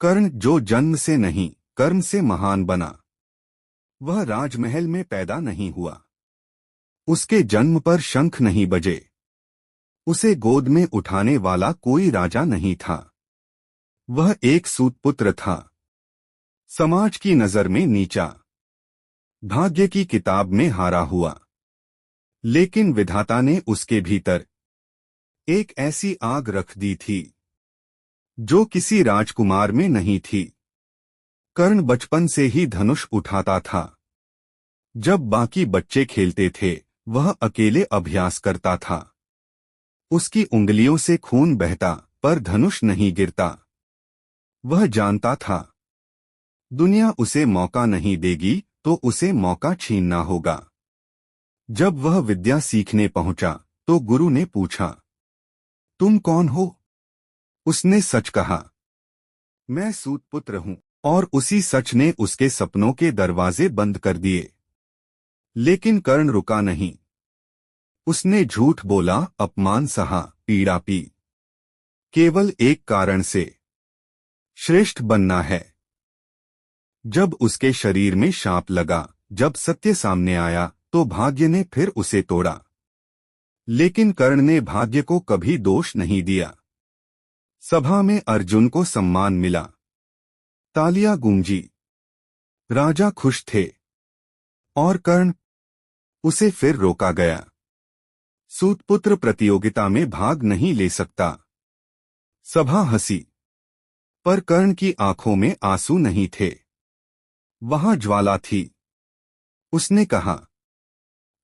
कर्ण जो जन्म से नहीं कर्म से महान बना, वह राजमहल में पैदा नहीं हुआ। उसके जन्म पर शंख नहीं बजे, उसे गोद में उठाने वाला कोई राजा नहीं था। वह एक सूतपुत्र था, समाज की नजर में नीचा, भाग्य की किताब में हारा हुआ। लेकिन विधाता ने उसके भीतर एक ऐसी आग रख दी थी जो किसी राजकुमार में नहीं थी। कर्ण बचपन से ही धनुष उठाता था। जब बाकी बच्चे खेलते थे, वह अकेले अभ्यास करता था। उसकी उंगलियों से खून बहता, पर धनुष नहीं गिरता। वह जानता था, दुनिया उसे मौका नहीं देगी तो उसे मौका छीनना होगा। जब वह विद्या सीखने पहुंचा, तो गुरु ने पूछा, तुम कौन हो? उसने सच कहा, मैं सूतपुत्र हूं। और उसी सच ने उसके सपनों के दरवाजे बंद कर दिए। लेकिन कर्ण रुका नहीं। उसने झूठ बोला, अपमान सहा, पीड़ा पी, केवल एक कारण से, श्रेष्ठ बनना है। जब उसके शरीर में शाप लगा, जब सत्य सामने आया, तो भाग्य ने फिर उसे तोड़ा। लेकिन कर्ण ने भाग्य को कभी दोष नहीं दिया। सभा में अर्जुन को सम्मान मिला, तालियां गूंजी, राजा खुश थे। और कर्ण, उसे फिर रोका गया। सूतपुत्र प्रतियोगिता में भाग नहीं ले सकता। सभा हंसी, पर कर्ण की आंखों में आंसू नहीं थे, वहां ज्वाला थी। उसने कहा,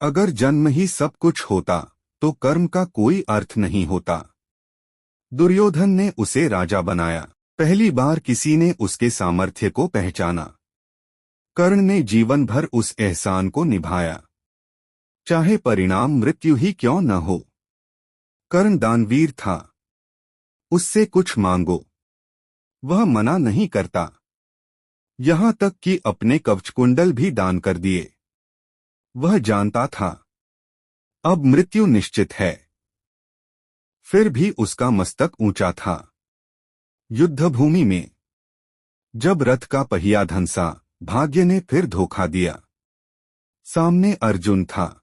अगर जन्म ही सब कुछ होता तो कर्म का कोई अर्थ नहीं होता। दुर्योधन ने उसे राजा बनाया। पहली बार किसी ने उसके सामर्थ्य को पहचाना। कर्ण ने जीवन भर उस एहसान को निभाया, चाहे परिणाम मृत्यु ही क्यों न हो। कर्ण दानवीर था। उससे कुछ मांगो, वह मना नहीं करता। यहां तक कि अपने कवचकुंडल भी दान कर दिए। वह जानता था, अब मृत्यु निश्चित है। फिर भी उसका मस्तक ऊंचा था। युद्धभूमि में जब रथ का पहिया धंसा, भाग्य ने फिर धोखा दिया। सामने अर्जुन था,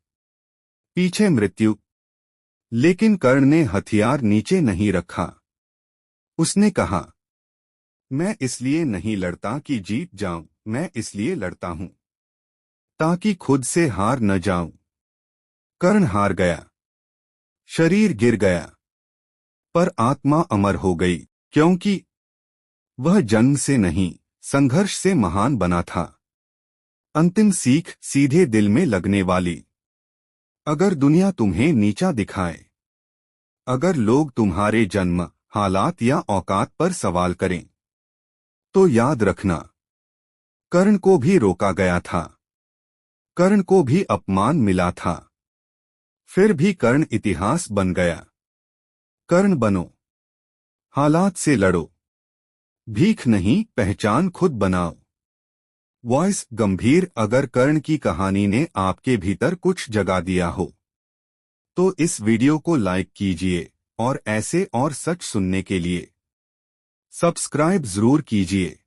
पीछे मृत्यु। लेकिन कर्ण ने हथियार नीचे नहीं रखा। उसने कहा, मैं इसलिए नहीं लड़ता कि जीत जाऊं, मैं इसलिए लड़ता हूं ताकि खुद से हार न जाऊं। कर्ण हार गया, शरीर गिर गया, पर आत्मा अमर हो गई, क्योंकि वह जन्म से नहीं, संघर्ष से महान बना था। अंतिम सीख सीधे दिल में लगने वाली। अगर दुनिया तुम्हें नीचा दिखाए, अगर लोग तुम्हारे जन्म, हालात या औकात पर सवाल करें, तो याद रखना, कर्ण को भी रोका गया था, कर्ण को भी अपमान मिला था। फिर भी कर्ण इतिहास बन गया। कर्ण बनो, हालात से लड़ो, भीख नहीं पहचान खुद बनाओ। वॉइस गंभीर। अगर कर्ण की कहानी ने आपके भीतर कुछ जगा दिया हो, तो इस वीडियो को लाइक कीजिए और ऐसे और सच सुनने के लिए सब्सक्राइब जरूर कीजिए।